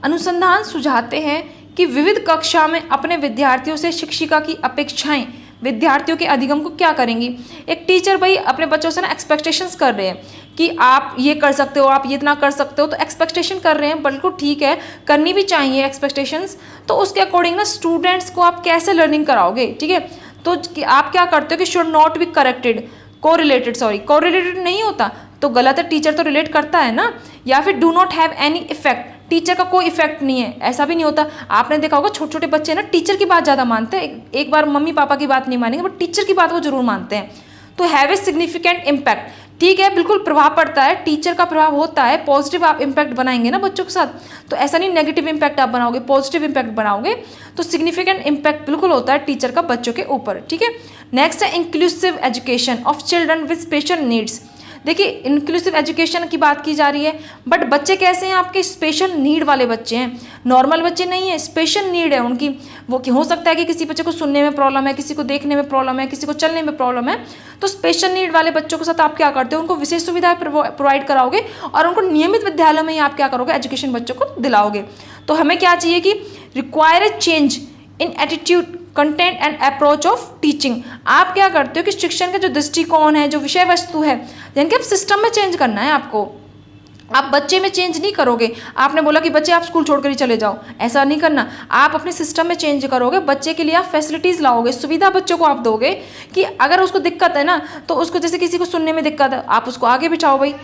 अनुसंधान सुझाते हैं कि विविध कक्षा में अपने विद्यार्थियों से शिक्षिका की अपेक्षाएं विद्यार्थियों के अधिगम को क्या करेंगी। एक टीचर भाई अपने बच्चों से ना एक्सपेक्टेशंस कर रहे हैं कि आप ये कर सकते हो, आप ये इतना कर सकते हो, तो एक्सपेक्टेशन कर रहे हैं, बिल्कुल ठीक है, करनी भी चाहिए एक्सपेक्टेशंस। तो उसके अकॉर्डिंग ना स्टूडेंट्स को आप कैसे लर्निंग कराओगे, ठीक है। तो आप क्या करते हो कि should not be corrected correlated नहीं होता तो गलत है, टीचर तो रिलेट करता है ना। या फिर do not have any effect, teacher का कोई इफेक्ट नहीं है, ऐसा भी नहीं होता। आपने देखा होगा छोटे छोटे बच्चे ना टीचर की बात ज़्यादा मानते हैं, एक बार मम्मी पापा की बात नहीं मानेंगे बट टीचर की बात वो जरूर मानते हैं। तो हैव ए सिग्निफिकेंट इम्पैक्ट, ठीक है, बिल्कुल प्रभाव पड़ता है, टीचर का प्रभाव होता है, पॉजिटिव आप इम्पैक्ट बनाएंगे ना बच्चों के साथ, तो ऐसा नहीं नेगेटिव इम्पैक्ट आप बनाओगे, पॉजिटिव इम्पैक्ट बनाओगे, तो सिग्निफिकेंट इम्पैक्ट बिल्कुल होता है टीचर का बच्चों के ऊपर। ठीक है, नेक्स्ट है inclusive education of children with special needs. देखिए इंक्लूसिव एजुकेशन की बात की जा रही है, बट बच्चे कैसे हैं आपके, स्पेशल नीड वाले बच्चे हैं, नॉर्मल बच्चे नहीं है, स्पेशल नीड है उनकी। वो हो सकता है कि किसी बच्चे को सुनने में प्रॉब्लम है, किसी को देखने में प्रॉब्लम है, किसी को चलने में प्रॉब्लम है, तो स्पेशल नीड वाले बच्चों के साथ आप क्या करते हो, उनको विशेष सुविधाएं प्रोवाइड कराओगे और उनको नियमित विद्यालयों में ही आप क्या करोगे, एजुकेशन बच्चों को दिलाओगे। तो हमें क्या चाहिए कि require a change in attitude, content and approach of teaching. आप क्या करते हो कि शिक्षण का जो दृष्टिकोण है, जो विषय वस्तु है, यानी कि आप सिस्टम में चेंज करना है आपको, आप बच्चे में चेंज नहीं करोगे। आपने बोला कि बच्चे आप स्कूल छोड़कर ही चले जाओ, ऐसा नहीं करना, आप अपने सिस्टम में चेंज करोगे, बच्चे के लिए आप फैसिलिटीज़ लाओगे, सुविधा बच्चों को आप दोगे कि अगर उसको दिक्कत है ना, तो उसको जैसे किसी को सुनने में दिक्कत है, आप उसको आगे बिठाओ भाई,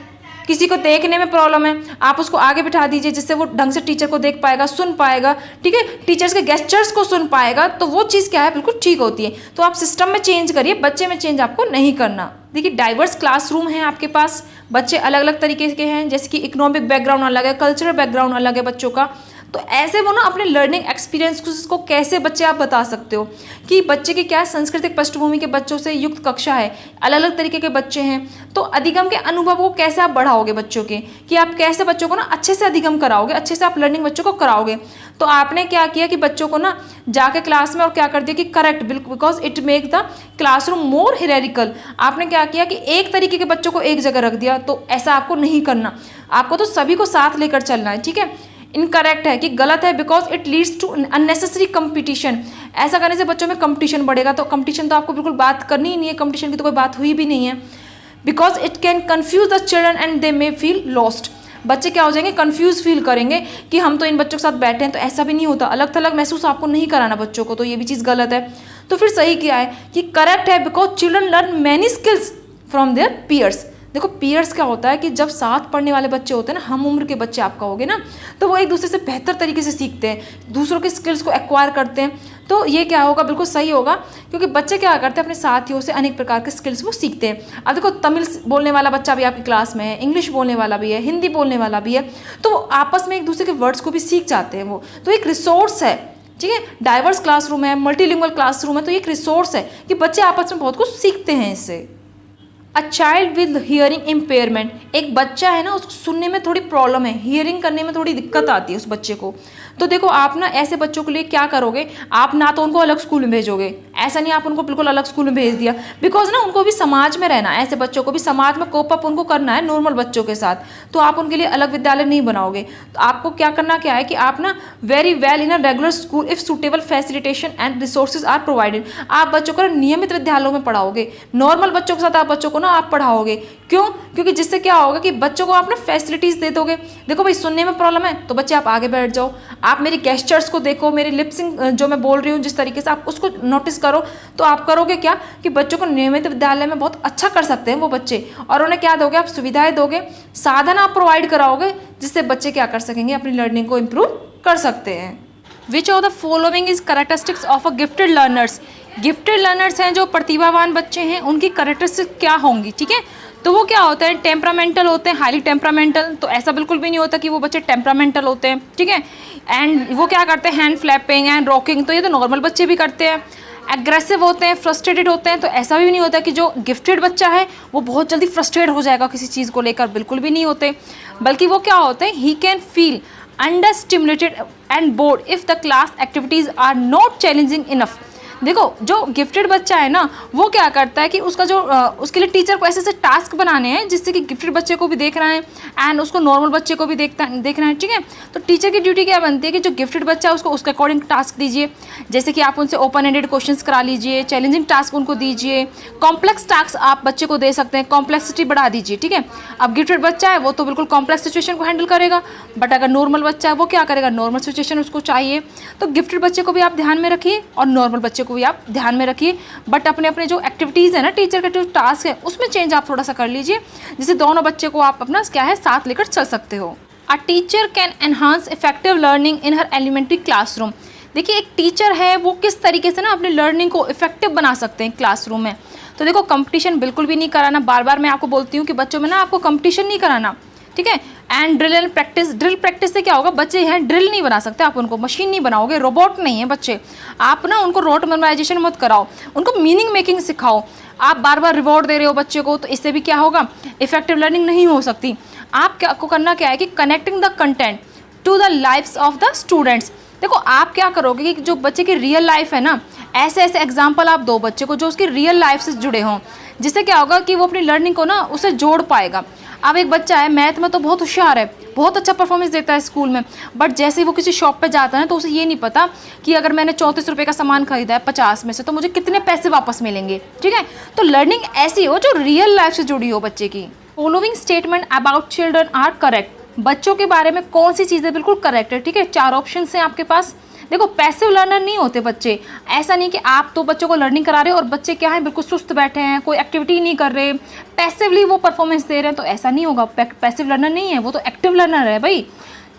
किसी को देखने में प्रॉब्लम है, आप उसको आगे बिठा दीजिए, जिससे वो ढंग से टीचर को देख पाएगा, सुन पाएगा। ठीक है, टीचर्स के गेस्चर्स को सुन पाएगा, तो वो चीज़ क्या है, बिल्कुल ठीक होती है। तो आप सिस्टम में चेंज करिए, बच्चे में चेंज आपको नहीं करना। देखिए डाइवर्स क्लासरूम है आपके पास, बच्चे अलग अलग तरीके के हैं, जैसे कि इकोनॉमिक बैकग्राउंड अलग है, कल्चरल बैकग्राउंड अलग है बच्चों का, तो ऐसे वो ना अपने लर्निंग एक्सपीरियंस को कैसे बच्चे आप बता सकते हो कि बच्चे की क्या सांस्कृतिक पृष्ठभूमि के बच्चों से युक्त कक्षा है, अलग अलग तरीके के बच्चे हैं, तो अधिगम के अनुभव को कैसे आप बढ़ाओगे बच्चों के, कि आप कैसे बच्चों को ना अच्छे से अधिगम कराओगे, अच्छे से आप लर्निंग बच्चों को कराओगे। तो आपने क्या किया कि बच्चों को ना जाके क्लास में और क्या कर दिया कि correct, because it make the classroom more hierarchical. आपने क्या किया कि एक तरीके के बच्चों को एक जगह रख दिया, तो ऐसा आपको नहीं करना, आपको तो सभी को साथ लेकर चलना है। ठीक है, इनकरेक्ट है कि गलत है, because it leads to unnecessary competition. ऐसा करने से बच्चों में कंपटीशन बढ़ेगा, तो कंपटीशन तो आपको बिल्कुल बात करनी ही नहीं है, कंपटीशन की तो कोई बात हुई भी नहीं है। Because it can confuse the children and they may feel lost. बच्चे क्या हो जाएंगे, कंफ्यूज फील करेंगे कि हम तो इन बच्चों के साथ बैठे हैं, तो ऐसा भी नहीं होता, अलग थलग महसूस आपको नहीं कराना बच्चों को, तो ये भी चीज़ गलत है। तो फिर सही क्या है कि करेक्ट है, because children learn many skills from their peers. देखो पीयर्स क्या होता है कि जब साथ पढ़ने वाले बच्चे होते हैं ना, हम उम्र के बच्चे आप कहोगे ना, तो वो एक दूसरे से बेहतर तरीके से सीखते हैं, दूसरों के स्किल्स को एक्वायर करते हैं, तो ये क्या होगा, बिल्कुल सही होगा, क्योंकि बच्चे क्या करते हैं अपने साथियों से अनेक प्रकार के स्किल्स वो सीखते हैं। अब देखो तमिल बोलने वाला बच्चा भी आपकी क्लास में है, इंग्लिश बोलने वाला भी है, हिंदी बोलने वाला भी है, तो आपस में एक दूसरे के वर्ड्स को भी सीख जाते हैं वो, तो एक रिसोर्स है। ठीक है, डाइवर्स क्लासरूम है, मल्टीलिंगुअल क्लासरूम है, तो ये एक रिसोर्स है कि बच्चे आपस में बहुत कुछ सीखते हैं इससे। A child with hearing impairment, एक बच्चा है ना, उसको सुनने में थोड़ी प्रॉब्लम है, हियरिंग करने में थोड़ी दिक्कत आती है उस बच्चे को, तो देखो आप ना ऐसे बच्चों के लिए क्या करोगे, आप ना तो उनको अलग स्कूल में भेजोगे, ऐसा नहीं आप उनको बिल्कुल अलग स्कूल में भेज दिया, बिकॉज ना उनको भी समाज में रहना है, ऐसे बच्चों को भी समाज में कोप अप उनको करना है नॉर्मल बच्चों के साथ, तो आप उनके लिए अलग विद्यालय नहीं बनाओगे। तो आपको क्या करना क्या है कि आप ना very well in a regular school if suitable facilitation and resources are provided, आप बच्चों को नियमित विद्यालयों में पढ़ाओगे, नॉर्मल बच्चों के साथ आप बच्चों को ना आप पढ़ाओगे, क्यों, क्योंकि जिससे क्या होगा कि बच्चों को आप ना फैसिलिटीज़ दे दोगे। देखो भाई सुनने में प्रॉब्लम है, तो बच्चे आप आगे बैठ जाओ, आप मेरी गेस्चर्स को देखो, मेरी लिपसिंग जो मैं बोल रही हूँ जिस तरीके से आप उसको नोटिस करो, तो आप करोगे क्या कि बच्चों को नियमित विद्यालय में बहुत अच्छा कर सकते हैं वो बच्चे, और उन्हें क्या दोगे, आप सुविधाएं दोगे, साधन आप प्रोवाइड कराओगे, जिससे बच्चे क्या कर सकेंगे, अपनी लर्निंग को इम्प्रूव कर सकते हैं। विच of the following is characteristics of a gifted learners, gifted learners हैं जो प्रतिभावान बच्चे हैं, उनकी कैरेक्टरिस्टिक्स क्या होंगी। ठीक है, तो वो क्या होते हैं, टेम्परामेंटल होते हैं, हाईली टेम्परामेंटल, तो ऐसा बिल्कुल भी नहीं होता कि वो बच्चे टेम्परामेंटल होते हैं। ठीक है, एंड वो क्या करते हैं, हैंड फ्लैपिंग एंड रॉकिंग, तो ये तो नॉर्मल बच्चे भी करते हैं। एग्रेसिव होते हैं, फ्रस्ट्रेटेड होते हैं, तो ऐसा भी नहीं होता कि जो गिफ्टेड बच्चा है वो बहुत जल्दी फ्रस्ट्रेट हो जाएगा किसी चीज़ को लेकर, बिल्कुल भी नहीं होते, बल्कि वो क्या होते हैं, he can feel under stimulated and bored if the class activities are not challenging enough. देखो जो गिफ्टेड बच्चा है ना, वो क्या करता है कि उसका जो उसके लिए टीचर को ऐसे ऐसे टास्क बनाने हैं जिससे कि गिफ्टेड बच्चे को भी देखना है एंड उसको नॉर्मल बच्चे को भी देखना है। ठीक है, तो टीचर की ड्यूटी क्या बनती है कि जो गिफ्टेड बच्चा है उसको उसके अकॉर्डिंग टास्क दीजिए, जैसे कि आप उनसे ओपन एंडेड क्वेश्चंस करा लीजिए, चैलेंजिंग टास्क उनको दीजिए, कॉम्प्लेक्स टास्क आप बच्चे को दे सकते हैं, कॉम्प्लेक्सिटी बढ़ा दीजिए। ठीक है, अब गिफ्टेड बच्चा है वो तो बिल्कुल कॉम्प्लेक्स सिचुएशन को हैंडल करेगा, बट अगर नॉर्मल बच्चा है वो क्या करेगा, नॉर्मल सिचुएशन उसको चाहिए। तो गिफ्टेड बच्चे को भी आप ध्यान में रखिए और नॉर्मल बच्चे को भी आप ध्यान में रखिए, बट अपने अपने जो एक्टिविटीज़ है ना, टीचर का जो टास्क है उसमें चेंज आप थोड़ा सा कर लीजिए, जिससे दोनों बच्चे को आप अपना क्या है साथ लेकर चल सकते हो। A teacher can enhance effective learning in her elementary classroom. देखिए एक टीचर है वो किस तरीके से ना अपनी लर्निंग को इफेक्टिव बना सकते हैं क्लासरूम में। तो देखो कंपटीशन बिल्कुल भी नहीं कराना, बार बार मैं आपको बोलती हूँ कि बच्चों में ना आपको कंपटीशन नहीं कराना, ठीक है। And drill and practice, drill practice से क्या होगा, बच्चे हैं ड्रिल नहीं बना सकते, आप उनको मशीन नहीं बनाओगे, रोबोट नहीं है बच्चे। आप ना उनको रोट मेमोराइजेशन मत कराओ, उनको मीनिंग मेकिंग सिखाओ। आप बार बार रिवॉर्ड दे रहे हो बच्चे को, तो इससे भी क्या होगा, इफेक्टिव लर्निंग नहीं हो सकती। आप क्या को करना क्या है कि connecting the content to the lifes of the students. देखो आप क्या करोगे कि जो बच्चे की रियल लाइफ है ना, ऐसे ऐसे एग्जाम्पल आप दो बच्चे को जो उसकी रियल लाइफ से जुड़े हों, जिससे क्या होगा कि वो अपनी लर्निंग को ना उसे जोड़ पाएगा। अब एक बच्चा है मैथ में तो बहुत होशियार है, बहुत अच्छा परफॉर्मेंस देता है स्कूल में, बट जैसे ही वो किसी शॉप पे जाता है तो उसे ये नहीं पता कि अगर मैंने 34 रुपये का सामान खरीदा है 50 में से, तो मुझे कितने पैसे वापस मिलेंगे, ठीक है। तो लर्निंग ऐसी हो जो रियल लाइफ से जुड़ी हो बच्चे की। Following statement about children are correct. बच्चों के बारे में कौन सी चीज़ें बिल्कुल करेक्ट है, ठीक है। 4 ऑप्शन हैं आपके पास। देखो पैसिव लर्नर नहीं होते बच्चे, ऐसा नहीं कि आप तो बच्चों को लर्निंग करा रहे हो और बच्चे क्या है बिल्कुल सुस्त बैठे हैं, कोई एक्टिविटी नहीं कर रहे, पैसिवली वो परफॉर्मेंस दे रहे हैं, तो ऐसा नहीं होगा। पैसिव लर्नर नहीं है, वो तो एक्टिव लर्नर है भाई।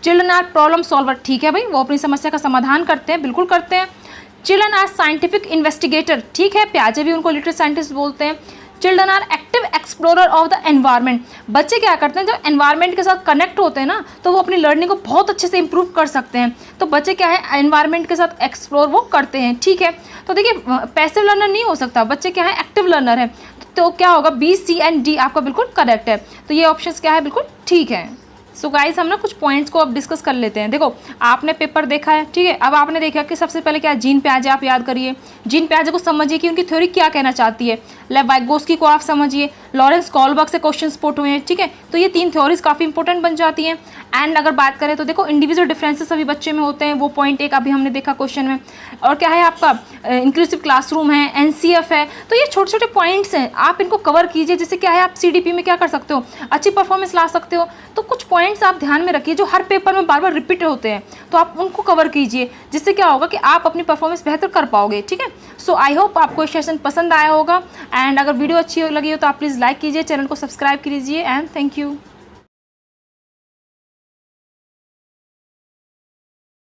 चिल्ड्रन आर प्रॉब्लम सॉल्वर, ठीक है भाई, वो अपनी समस्या का समाधान करते हैं, बिल्कुल करते हैं। चिल्ड्रन आर साइंटिफिक इन्वेस्टिगेटर, ठीक है, प्याजे भी उनको लिटरेट साइंटिस्ट बोलते हैं। Children are active explorer of the environment, बच्चे क्या करते हैं जब एनवायरनमेंट के साथ कनेक्ट होते हैं ना, तो वो अपनी लर्निंग को बहुत अच्छे से इंप्रूव कर सकते हैं। तो बच्चे क्या है एनवायरनमेंट के साथ एक्सप्लोर वो करते हैं, ठीक है। तो देखिए पैसिव लर्नर नहीं हो सकता, बच्चे क्या है एक्टिव लर्नर है। तो क्या होगा, बी सी एंड डी आपका बिल्कुल करेक्ट है। तो ये ऑप्शंस क्या है, बिल्कुल ठीक है। सो गाइस हम ना कुछ पॉइंट्स को अब डिस्कस कर लेते हैं। देखो आपने पेपर देखा है, ठीक है, अब आपने देखा कि सबसे पहले क्या जीन पियाजे आप याद करिए, जीन पियाजे को समझिए कि उनकी थ्योरी क्या कहना चाहती है। लेव वाइगोस्की को आप समझिए, लॉरेंस कॉलबर्ग से क्वेश्चंस पुट हुए हैं, ठीक है। तो ये 3 थ्योरीज काफ़ी इंपॉर्टेंट बन जाती हैं। एंड अगर बात करें तो देखो इंडिविजुअल डिफरेंसेस सभी बच्चे में होते हैं, वो पॉइंट एक अभी हमने देखा क्वेश्चन में। और क्या है आपका इंक्लूसिव क्लासरूम है, NCF है, तो ये छोटे छोटे पॉइंट्स हैं, आप इनको कवर कीजिए, जिससे क्या है आप CDP में क्या कर सकते हो, अच्छी परफॉर्मेंस ला सकते हो। तो कुछ पॉइंट्स आप ध्यान में रखिए जो हर पेपर में बार बार रिपीट होते हैं, तो आप उनको कवर कीजिए, जिससे क्या होगा कि आप अपनी परफॉर्मेंस बेहतर कर पाओगे, ठीक है। सो आई होप आपको ये सेशन पसंद आया होगा। एंड अगर वीडियो अच्छी लगी हो तो आप प्लीज़ लाइक कीजिए, चैनल को सब्सक्राइब कीजिए एंड थैंक यू।